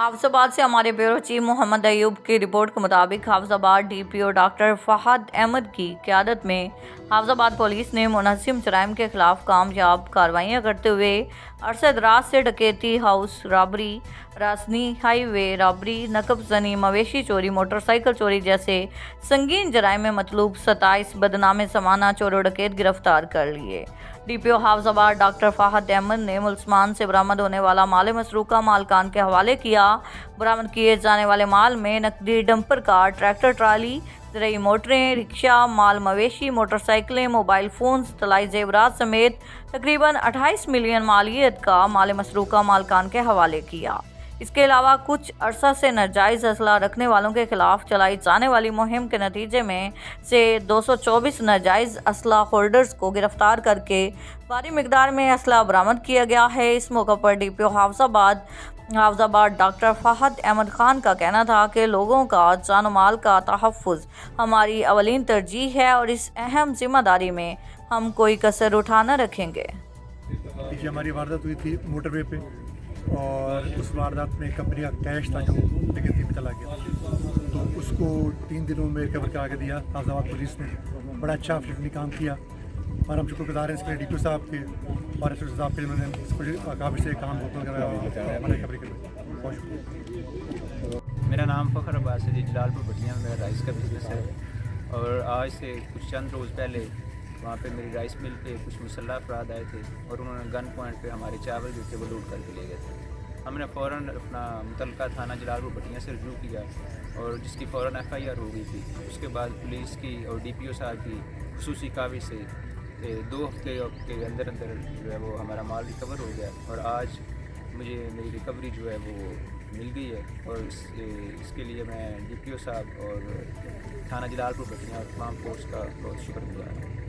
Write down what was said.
हाफिजाबाद से हमारे bureau chief Mohammad Ayub की रिपोर्ट के मुताबिक हाफिजाबाद डीपीओ डॉक्टर फहद अहमद की क़यादत में हाफिजाबाद पुलिस ने मुनज़्ज़म जराइम के खिलाफ कामयाब कार्रवाइयाँ करते हुए अरसे दराज से डकैती, हाउस रॉबरी, रासनी हाईवे रॉबरी, नकब जनी, मवेशी चोरी, मोटरसाइकिल चोरी जैसे संगीन जराइम में मतलूब 27 बदनाम समाना चोर डकैत गिरफ्तार कर लिए। डीपीओ हाफिजाबाद डॉक्टर फहद अहमद ने मुल्ज़मान से बरामद होने वाला माल मसरूका मालकान के हवाले किया। बरामद किए जाने वाले माल में नकदी, डंपर कार, ट्रैक्टर ट्राली, ज़रूरी मोटरें, रिक्शा, माल मवेशी, मोटरसाइकिलें, मोबाइल फ़ोन्स, तलाई जेवरात समेत तकरीबन 28 मिलियन मालियत का माल मसरूका मालकान के हवाले किया। इसके अलावा कुछ अरसा से नाजायज़ असला रखने वालों के खिलाफ चलाई जाने वाली मुहिम के नतीजे में से 224 नाजायज़ असला होल्डर्स को गिरफ्तार करके भारी मिकदार में असला बरामद किया गया है। इस मौके पर डीपीओ हाफिजाबाद डॉक्टर फहद अहमद खान का कहना था कि लोगों का जान माल का तहफ़्फ़ुज़ हमारी अवलीन तरजीह है और इस अहम जिम्मेदारी में हम कोई कसर उठा न रखेंगे। हमारी वारदात हुई थी मोटरवे पे और उस वारदात में कंपनी का कैश था जो डकैती में चला गया, तो उसको 3 दिनों में रिकवर करा के दिया हाफिजाबाद पुलिस ने। बड़ा अच्छा फिल्मी काम किया और हम शुक्रगुजार हैं इसके डीपीओ साहब के और एस साहब के, उन्होंने काफ़ी से काम मेरा नाम फ़खर अब्बास है जी, जलालपुर भटिया में मेरा राइस का बिज़नेस है। और आज से कुछ चंद रोज़ पहले वहाँ पे मेरी राइस मिल पे कुछ मुसल्लह अफराद आए थे और उन्होंने गन पॉइंट पे हमारे चावल जो थे वो लूट करके ले गए थे। हमने फ़ौरन अपना मुतल्लिका थाना जलालपुर भटिया से रजू किया और जिसकी फ़ौरन FIR हो गई थी। उसके बाद पुलिस की और DPO साहब की खुसूसी काविश से 2 हफ्ते के अंदर जो है वो हमारा माल रिकवर हो गया और आज मुझे मेरी रिकवरी जो है वो मिल गई है। और इसके लिए मैं DPO साहब और थाना जलालपुर भटिया और तमाम फोर्स का बहुत शुक्रगुजार हूँ।